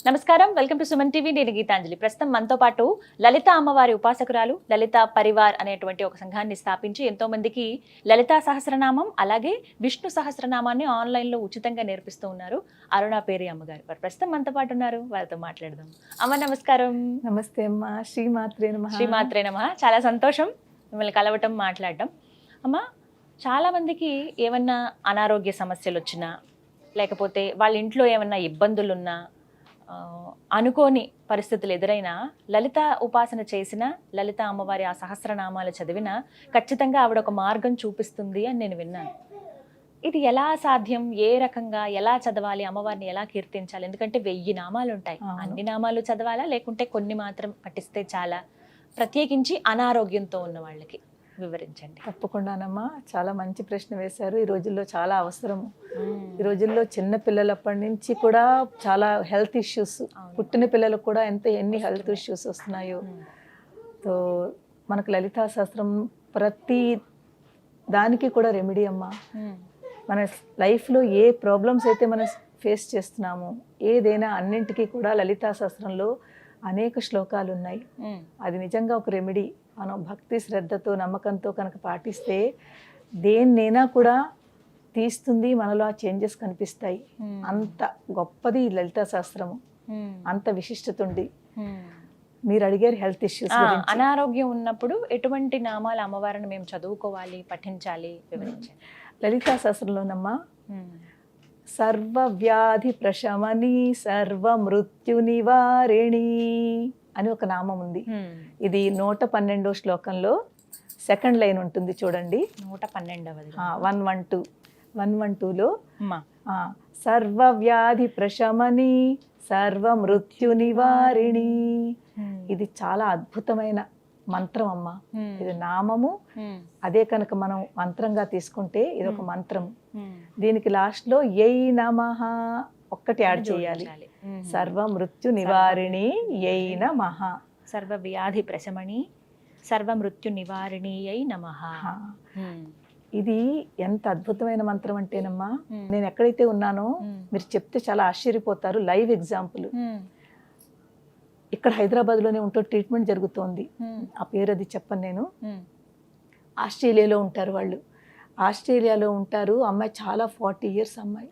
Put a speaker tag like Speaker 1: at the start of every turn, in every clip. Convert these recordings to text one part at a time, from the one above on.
Speaker 1: నమస్కారం, welcome to Suman TV. నేను గీతాంజలి. ప్రస్తుతం మనతో పాటు లలిత అమ్మవారి ఉపాసకురాలు లలిత పరివార్ అనేటువంటి ఒక సంఘాన్ని స్థాపించి ఎంతో మందికి లలితా సహస్రనామం అలాగే విష్ణు సహస్రనామాన్ని ఆన్లైన్లో ఉచితంగా నేర్పిస్తూ ఉన్నారు అరుణ పేరి అమ్మగారు. వారు ప్రస్తుతం మనతో పాటు ఉన్నారు, వారితో మాట్లాడదాం. అమ్మ నమస్కారం.
Speaker 2: నమస్తే అమ్మా. శ్రీమాత్రే నమః.
Speaker 1: శ్రీమాత్రే నమః. చాలా సంతోషం మిమ్మల్ని కలవటం, మాట్లాడటం. అమ్మ, చాలా మందికి ఏమన్నా అనారోగ్య సమస్యలు వచ్చినా లేకపోతే వాళ్ళ ఇంట్లో ఏమన్నా ఇబ్బందులున్నా అనుకోని పరిస్థితులు ఎదురైనా లలిత ఉపాసన చేసిన లలిత అమ్మవారి ఆ సహస్రనామాలు చదివిన ఖచ్చితంగా ఆవిడ ఒక మార్గం చూపిస్తుంది అని నేను విన్నాను. ఇది ఎలా సాధ్యం? ఏ రకంగా ఎలా చదవాలి? అమ్మవారిని ఎలా కీర్తించాలి? ఎందుకంటే 1000 నామాలు ఉంటాయి. అన్ని నామాలు చదవాలా లేకుంటే కొన్ని మాత్రం పఠిస్తే చాలా? ప్రత్యేకించి అనారోగ్యంతో ఉన్న వాళ్ళకి వివరించండి.
Speaker 2: తప్పకుండానమ్మా, చాలా మంచి ప్రశ్న వేశారు. ఈ రోజుల్లో చాలా అవసరము. ఈ రోజుల్లో చిన్న పిల్లలప్పటి నుంచి కూడా చాలా హెల్త్ ఇష్యూస్, పుట్టిన పిల్లలకు కూడా ఎన్ని హెల్త్ ఇష్యూస్ వస్తున్నాయో. సో మనకు లలితా శాస్త్రం ప్రతి దానికి కూడా రెమెడీ అమ్మా. మన లైఫ్లో ఏ ప్రాబ్లమ్స్ అయితే మనం ఫేస్ చేస్తున్నామో ఏదైనా అన్నింటికీ కూడా లలితా శాస్త్రంలో అనేక శ్లోకాలు ఉన్నాయి. అది నిజంగా ఒక రెమెడీ. మనం భక్తి శ్రద్ధతో నమ్మకంతో కనుక పాటిస్తే దేన్నైనా కూడా తీస్తుంది, మనలో ఆ చేంజెస్ కనిపిస్తాయి. అంత గొప్పది లలితా శాస్త్రము, అంత విశిష్టత ఉంది. మీరు అడిగారు హెల్త్ ఇష్యూస్.
Speaker 1: అనారోగ్యం ఉన్నప్పుడు ఎటువంటి నామాలు అమ్మవారిని మేము చదువుకోవాలి, పఠించాలి, వివరించండి.
Speaker 2: లలితా శాస్త్రంలోనమ్మా సర్వ వ్యాధి ప్రశమని సర్వ మృత్యు నివారిణి అని ఒక నామం ఉంది. ఇది 112వ శ్లోకంలో సెకండ్ లైన్ ఉంటుంది చూడండి.
Speaker 1: 112వ
Speaker 2: 112లో సర్వ వ్యాధి ప్రశమని సర్వ మృత్యు నివారిణి. ఇది చాలా అద్భుతమైన మంత్రం అమ్మా. ఇది నామము. అదే కనుక మనం మంత్రంగా తీసుకుంటే ఇది ఒక మంత్రం. దీనికి లాస్ట్ లో యై నమః ఒక్కటి యాడ్ చేయాలి. సర్వ మృత్యు నివారిణి యై నమః.
Speaker 1: సర్వ వ్యాధి ప్రశమని సర్వ మృత్యు నివారిణి యై నమః.
Speaker 2: ఇది ఎంత అద్భుతమైన మంత్రం అంటేనమ్మా, నేను ఎక్కడైతే ఉన్నానో మీరు చెప్తే చాలా ఆశ్చర్యపోతారు. Live example. ఇక్కడ హైదరాబాద్ లోనే ఉంటూ ట్రీట్మెంట్ జరుగుతోంది. ఆ పేరు అది చెప్పను నేను. ఆస్ట్రేలియాలో ఉంటారు వాళ్ళు. ఆస్ట్రేలియాలో ఉంటారు. అమ్మాయి చాలా 40 years అమ్మాయి.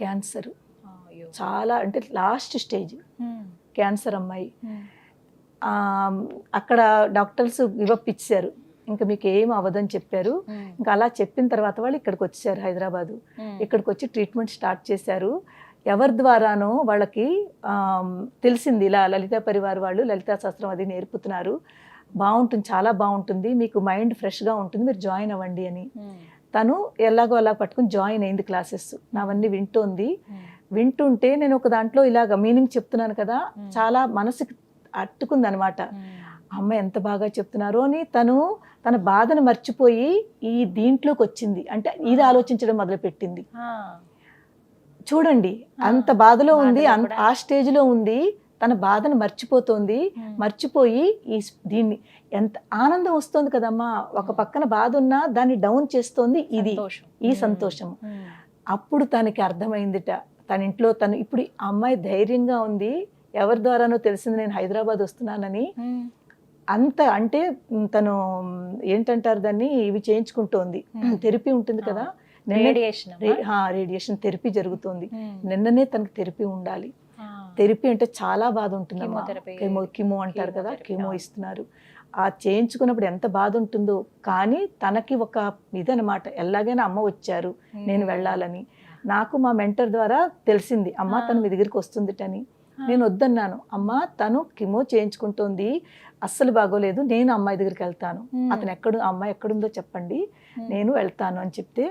Speaker 2: క్యాన్సర్, చాలా అంటే లాస్ట్ స్టేజ్ క్యాన్సర్ అమ్మాయి. అక్కడ డాక్టర్స్ గివప్ ఇచ్చారు, ఇంకా మీకు ఏం అవ్వదని చెప్పారు. ఇంకా అలా చెప్పిన తర్వాత వాళ్ళు ఇక్కడికి వచ్చారు, హైదరాబాదు. ఇక్కడికి వచ్చి ట్రీట్మెంట్ స్టార్ట్ చేశారు. ఎవరి ద్వారానో వాళ్ళకి తెలిసింది, ఇలా లలితా పరివార్ వాళ్ళు లలితా శాస్త్రం అది నేర్పుతున్నారు, బాగుంటుంది, చాలా బాగుంటుంది, మీకు మైండ్ ఫ్రెష్గా ఉంటుంది, మీరు జాయిన్ అవ్వండి అని. తను ఎలాగో అలా పట్టుకుని జాయిన్ అయింది. క్లాసెస్ నావన్నీ వింటోంది. వింటుంటే నేను ఒక దాంట్లో ఇలాగ మీనింగ్ చెప్తున్నాను కదా, చాలా మనసుకి అట్టుకుంది అనమాట. అమ్మ ఎంత బాగా చెప్తున్నారు అని తన బాధను మర్చిపోయి ఈ దీంట్లోకి వచ్చింది. అంటే ఇది ఆలోచించడం మొదలుపెట్టింది. చూడండి, అంత బాధలో ఉంది, ఆ స్టేజ్లో ఉంది, తన బాధను మర్చిపోతోంది. మర్చిపోయి దీన్ని ఎంత ఆనందం వస్తుంది కదమ్మా. ఒక పక్కన బాధ ఉన్నా దాన్ని డౌన్ చేస్తోంది ఇది, ఈ సంతోషం. అప్పుడు తనకి అర్థమైందిట, తన ఇంట్లో తను ఇప్పుడు అమ్మాయి ధైర్యంగా ఉంది. ఎవరి ద్వారానో తెలిసింది నేను హైదరాబాద్ వస్తున్నానని. అంత అంటే తను ఏంటంటారు దాన్ని, ఇవి చేయించుకుంటోంది. థెరపీ ఉంటుంది కదా, రేడియేషన్ థెరపీ జరుగుతుంది. నిన్ననే తనకు థెరపీ ఉండాలి. థెరపీ అంటే చాలా బాధ ఉంటుంది. కిమో అంటారు కదా, కిమో ఇస్తున్నారు. ఆ చేయించుకున్నప్పుడు ఎంత బాధ ఉంటుందో. కానీ తనకి ఒక ఇదనమాట, ఎలాగైనా అమ్మ వచ్చారు, నేను వెళ్ళాలని. నాకు మా మెంటర్ ద్వారా తెలిసింది, అమ్మ తను మీ దగ్గరికి వస్తుందిటని. నేను వద్దన్నాను. అమ్మ తను కిమో చేయించుకుంటోంది, అస్సలు బాగోలేదు, నేను అమ్మాయి దగ్గరికి వెళ్తాను, అమ్మాయి ఎక్కడుందో చెప్పండి, నేను వెళ్తాను అని చెప్తే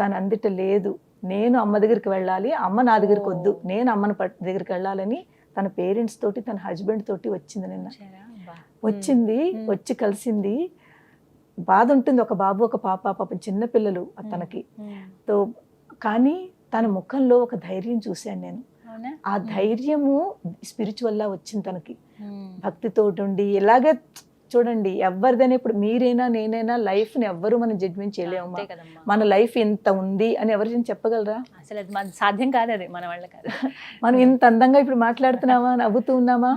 Speaker 2: తను అందుట లేదు, నేను అమ్మ దగ్గరికి వెళ్ళాలి, అమ్మ నా దగ్గరికి వద్దు, నేను అమ్మని దగ్గరికి వెళ్ళాలని తన పేరెంట్స్ తోటి తన హస్బెండ్ తోటి వచ్చింది. నిన్న వచ్చి కలిసింది. బాధ ఉంటుంది, ఒక బాబు ఒక పాప, పాపం చిన్నపిల్లలు తనకి. కానీ తన ముఖంలో ఒక ధైర్యం చూశాను నేను. ఆ ధైర్యము స్పిరిచువల్లా వచ్చింది తనకి. భక్తితో ఉండి ఇలాగే చూడండి ఎవరిదైనా ఇప్పుడు మీరైనా నేనైనా లైఫ్ని ఎవ్వరు మనం జడ్జ్మెంట్ చేయలేము.
Speaker 1: అంతే కదమ్మా.
Speaker 2: మన లైఫ్ ఇంత ఉంది అని ఎవరైనా చెప్పగలరా?
Speaker 1: అసలు అది మన సాధ్యం కాదు, అది మన వల్ల కాదు.
Speaker 2: మనం ఇంత అందంగా ఇప్పుడు మాట్లాడుతున్నామా, నవ్వుతూ ఉన్నామా,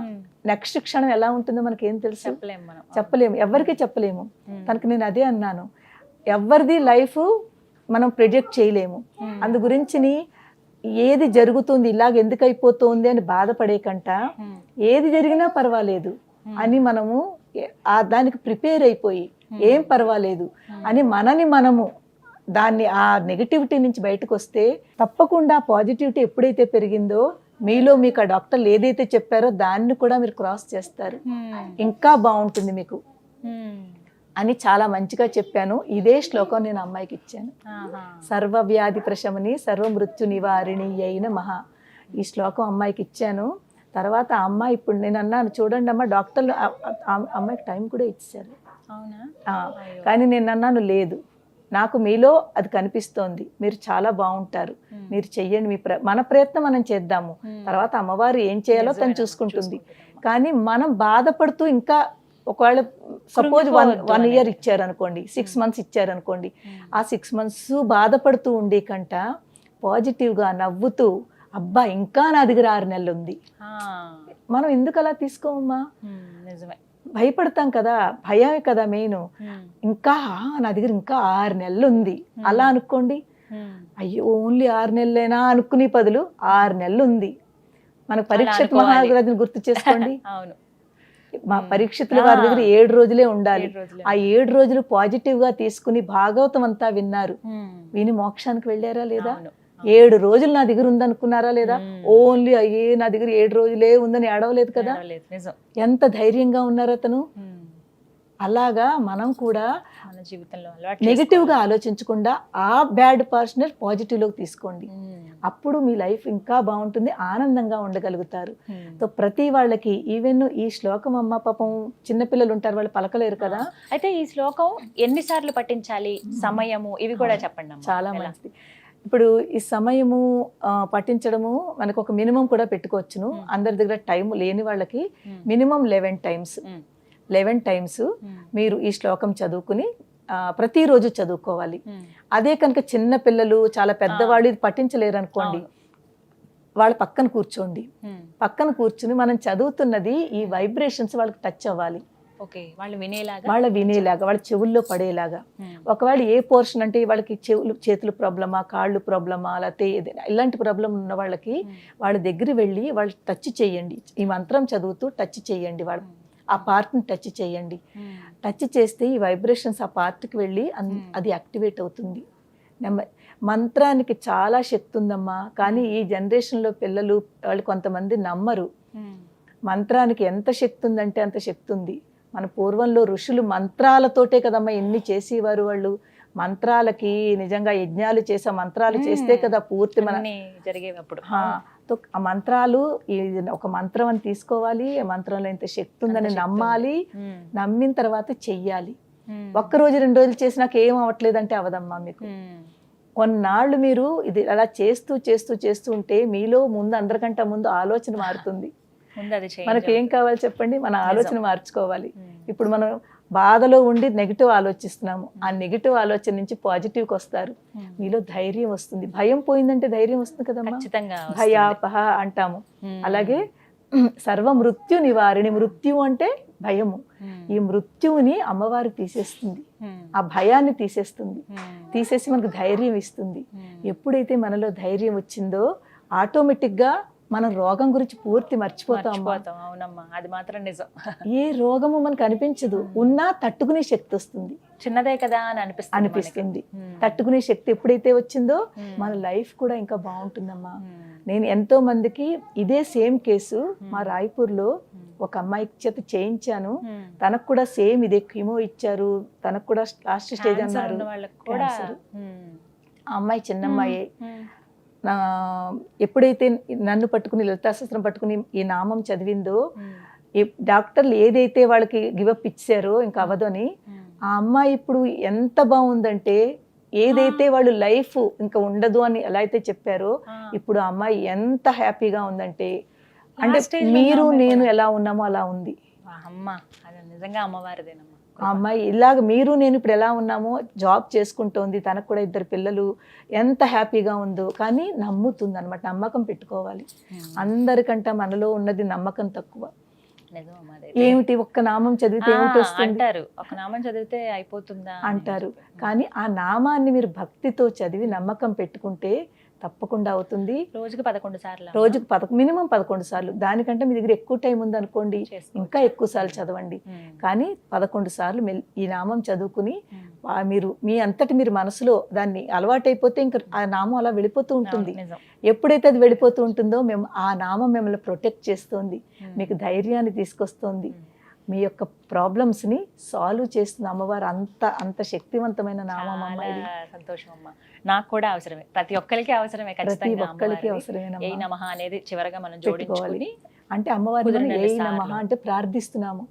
Speaker 2: నెక్స్ట్ క్షణం ఎలా ఉంటుందో మనకేం తెలుసు?
Speaker 1: చెప్పలేము మనం.
Speaker 2: చెప్పలేము, ఎవరికి చెప్పలేము. తనకు నేను అదే అన్నాను, ఎవరిది లైఫ్ మనం ప్రెడిక్ట్ చేయలేము. అందు గురించి ఏది జరుగుతుంది ఇలాగ ఎందుకు అయిపోతుంది అని బాధపడే కంట ఏది జరిగినా పర్వాలేదు అని మనము దానికి ప్రిపేర్ అయిపోయి ఏం పర్వాలేదు అని మనము దాన్ని ఆ నెగటివిటీ నుంచి బయటకు వస్తే తప్పకుండా పాజిటివిటీ ఎప్పుడైతే పెరిగిందో మీలో మీకు ఆ డాక్టర్లు ఏదైతే చెప్పారో దాన్ని కూడా మీరు క్రాస్ చేస్తారు, ఇంకా బాగుంటుంది మీకు అని చాలా మంచిగా చెప్పాను. ఇదే శ్లోకం నేను అమ్మాయికి ఇచ్చాను. సర్వవ్యాధి ప్రశమని సర్వమృత్యు నివారిణి అయిన మహా, ఈ శ్లోకం అమ్మాయికి ఇచ్చాను. తర్వాత ఆ అమ్మాయి ఇప్పుడు నేను అన్నాను చూడండి అమ్మ, డాక్టర్లు అమ్మాయికి టైం కూడా ఇచ్చారు. కానీ నేను అన్నాను లేదు, నాకు మీలో అది కనిపిస్తోంది, మీరు చాలా బాగుంటారు, మీరు చెయ్యండి, మన ప్రయత్నం మనం చేద్దాము, తర్వాత అమ్మవారు ఏం చేయాలో తను చూసుకుంటుంది. కానీ మనం బాధపడుతూ ఇంకా ఒకవేళ సపోజ్ 1 year ఇచ్చారనుకోండి, 6 months ఇచ్చారనుకోండి, ఆ 6 months బాధపడుతూ ఉండే కంట పాజిటివ్గా నవ్వుతూ అబ్బా ఇంకా నా దగ్గర 6 నెలలు ఉంది, మనం ఎందుకు అలా తీసుకోమమ్మా? భయపడతాం కదా, భయమే కదా మెయిన్. ఇంకా నా దగ్గర ఇంకా 6 నెలలు ఉంది అలా అనుకోండి. అయ్యో ఓన్లీ 6 నెలలేనా అనుకునే బదులు 6 నెలలు ఉంది. మనకు పరీక్షిత్ మహారాజుని గుర్తు చేసుకోండి. మా పరీక్షితుల వారి దగ్గర 7 రోజులే ఉండాలి. ఆ 7 రోజులు పాజిటివ్ గా తీసుకుని భాగవతం అంతా విన్నారు, విని మోక్షానికి వెళ్ళారా లేదా? 7 రోజులు నా దగ్గర ఉందనుకున్నారా లేదా? ఓన్లీ అయ్యే నా దగ్గర 7 రోజులే ఉందని ఏడవలేదు కదా. ఎంత ధైర్యంగా ఉన్నారు అతను. అలాగా మనం కూడా జీవితంలో నెగిటివ్ గా ఆలోచించకుండా ఆ బ్యాడ్ పర్సనల్ పాజిటివ్ లోకి తీసుకోండి, అప్పుడు మీ లైఫ్ ఇంకా బాగుంటుంది, ఆనందంగా ఉండగలుగుతారు. సో ప్రతి వాళ్ళకి ఈవెన్ ఈ శ్లోకం అమ్మ పాపం చిన్నపిల్లలు ఉంటారు, వాళ్ళు పలకలేరు కదా.
Speaker 1: అయితే ఈ శ్లోకం ఎన్నిసార్లు పఠించాలి, సమయము ఇవి కూడా చెప్పండి.
Speaker 2: చాలా మంచిది. ఇప్పుడు ఈ సమయము పఠించడము మనకు ఒక మినిమం కూడా పెట్టుకోవచ్చును. అందరి దగ్గర టైం లేని వాళ్ళకి మినిమం 11 times మీరు ఈ శ్లోకం చదువుకుని ప్రతిరోజు చదువుకోవాలి. అదే కనుక చిన్న పిల్లలు చాలా పెద్దవాళ్ళు ఇది పఠించలేరు అనుకోండి, వాళ్ళ పక్కన కూర్చోండి. పక్కన కూర్చుని మనం చదువుతున్నది ఈ వైబ్రేషన్స్ వాళ్ళకి టచ్ అవ్వాలి, వాళ్ళ వినేలాగా, వాళ్ళ చెవుల్లో పడేలాగా. ఒకవేళ ఏ పోర్షన్ అంటే వాళ్ళకి చేతులు ప్రాబ్లమా, కాళ్ళు ప్రాబ్లమా, లేకపోతే ఇలాంటి ప్రాబ్లం ఉన్న వాళ్ళకి వాళ్ళ దగ్గర వెళ్ళి వాళ్ళు టచ్ చేయండి. ఈ మంత్రం చదువుతూ టచ్ చేయండి, వాళ్ళు ఆ పార్ట్ని టచ్ చేయండి. టచ్ చేస్తే ఈ వైబ్రేషన్స్ ఆ పార్ట్కి వెళ్ళి అది యాక్టివేట్ అవుతుంది. మంత్రానికి చాలా శక్తి ఉందమ్మా, కానీ ఈ జనరేషన్లో పిల్లలు వాళ్ళు కొంతమంది నమ్మరు. మంత్రానికి ఎంత శక్తి ఉందంటే అంత శక్తి ఉంది. మన పూర్వంలో ఋషులు మంత్రాలతోటే కదమ్మా ఎన్ని చేసేవారు. వాళ్ళు మంత్రాలకి నిజంగా యజ్ఞాలు చేసే మంత్రాలు చేస్తే కదా పూర్తి మన జరిగేటప్పుడు. ఆ మంత్రాలు ఒక మంత్రం అని తీసుకోవాలి, ఆ మంత్రంలో ఇంత శక్తి ఉందని నమ్మాలి, నమ్మిన తర్వాత చెయ్యాలి. 1 రోజు 2 రోజులు చేసినాక ఏం అవ్వట్లేదంటే అవదమ్మా మీకు. కొన్నాళ్ళు మీరు ఇది అలా చేస్తూ చేస్తూ చేస్తూ ఉంటే మీలో ముందు అందరికంటే ముందు ఆలోచన మారుతుంది. మనకి ఏం కావాలి చెప్పండి, మన ఆలోచన మార్చుకోవాలి. ఇప్పుడు మనం బాధలో ఉండి నెగిటివ్ ఆలోచిస్తున్నాము, ఆ నెగిటివ్ ఆలోచన నుంచి పాజిటివ్కి వస్తారు, మీలో ధైర్యం వస్తుంది. భయం పోయిందంటే ధైర్యం వస్తుంది కదమ్మా, భయాపహ అంటాము. అలాగే సర్వ మృత్యు నివారిణి, మృత్యు అంటే భయము, ఈ మృత్యువుని అమ్మవారు తీసేస్తుంది, ఆ భయాన్ని తీసేస్తుంది, తీసేసి మనకు ధైర్యం ఇస్తుంది. ఎప్పుడైతే మనలో ధైర్యం వచ్చిందో ఆటోమేటిక్గా మనం రోగం గురించి పూర్తి మర్చిపోతాం.
Speaker 1: అవునమ్మా, అది మాత్రం నిజం.
Speaker 2: ఏ రోగము మనకు అనిపించదు, ఉన్నా తట్టుకునే శక్తి వస్తుంది.
Speaker 1: చిన్నదే కదా అని
Speaker 2: అనిపిస్తుంది. తట్టుకునే శక్తి ఎప్పుడైతే వచ్చిందో మన లైఫ్ కూడా ఇంకా బాగుంటుందమ్మా. నేను ఎంతో మందికి ఇదే సేమ్ కేసు మా రాయ్పూర్లో ఒక అమ్మాయి చేత చేయించాను. తనకు కూడా సేమ్ ఇదే కీమో ఇచ్చారు, తనకు కూడా లాస్ట్ స్టేజ్ అన్నారు. ఆ అమ్మాయి చిన్నమ్మాయే. ఎప్పుడైతే నన్ను పట్టుకుని లలితాశాస్త్రం పట్టుకుని ఈ నామం చదివిందో, ఈ డాక్టర్లు ఏదైతే వాళ్ళకి గివప్ ఇచ్చారో ఇంకా అవ్వదని, ఆ అమ్మాయి ఇప్పుడు ఎంత బాగుందంటే, ఏదైతే వాళ్ళు లైఫ్ ఇంకా ఉండదు అని ఎలా అయితే చెప్పారో ఇప్పుడు ఆ అమ్మాయి ఎంత హ్యాపీగా ఉందంటే, అంటే మీరు నేను ఎలా ఉన్నామో అలా ఉంది.
Speaker 1: అమ్మ అది నిజంగా అమ్మవారిదేనమ్మా.
Speaker 2: ఆ అమ్మాయి ఇలాగ మీరు నేను ఇప్పుడు ఎలా ఉన్నామో జాబ్ చేసుకుంటోంది, తనకు కూడా 2 పిల్లలు, ఎంత హ్యాపీగా ఉందో. కానీ నమ్ముతుంది అనమాట, నమ్మకం పెట్టుకోవాలి. అందరికంటే మనలో ఉన్నది నమ్మకం తక్కువ.
Speaker 1: నిజమమ్మా అది.
Speaker 2: ఏమిటి ఒక్క నామం చదివితే ఏమిటి వస్తుంది
Speaker 1: అంటారు, ఒక నామం చదివితే అయిపోతుందా అని
Speaker 2: అంటారు.
Speaker 1: చెప్పి.
Speaker 2: కానీ ఆ నామాన్ని మీరు భక్తితో చదివి నమ్మకం పెట్టుకుంటే తప్పకుండా అవుతుంది.
Speaker 1: రోజుకి 11 సార్లు
Speaker 2: రోజుకు మినిమం 11 సార్లు. దానికంటే మీ దగ్గర ఎక్కువ టైం ఉందనుకోండి, ఇంకా ఎక్కువ సార్లు చదవండి. కానీ 11 సార్లు ఈ నామం చదువుకుని మీరు మీ అంతటి మీరు మనసులో దాన్ని అలవాటైపోతే ఇంకా ఆ నామం అలా వెళ్ళిపోతూ ఉంటుంది. ఎప్పుడైతే అది వెళ్ళిపోతూ ఉంటుందో మేము ఆ నామం మిమ్మల్ని ప్రొటెక్ట్ చేస్తుంది, మీకు ధైర్యాన్ని తీసుకొస్తుంది, మీ యొక్క ప్రాబ్లమ్స్ ని సాల్వ్ చేస్తుంది అమ్మవారు. అంత శక్తివంతమైన నామం అమ్మ ఇది.
Speaker 1: సంతోషం అమ్మా, నాకు కూడా అవసరమే, ప్రతి ఒక్కరికి అవసరమే,
Speaker 2: ప్రతి ఒక్కరికి అవసరమే.
Speaker 1: ఏ నమః అనేది చివరగా మనం జోడించుకోవాలి.
Speaker 2: అంటే అమ్మవారిని ఏ నమః అంటే ప్రార్థిస్తున్నాము.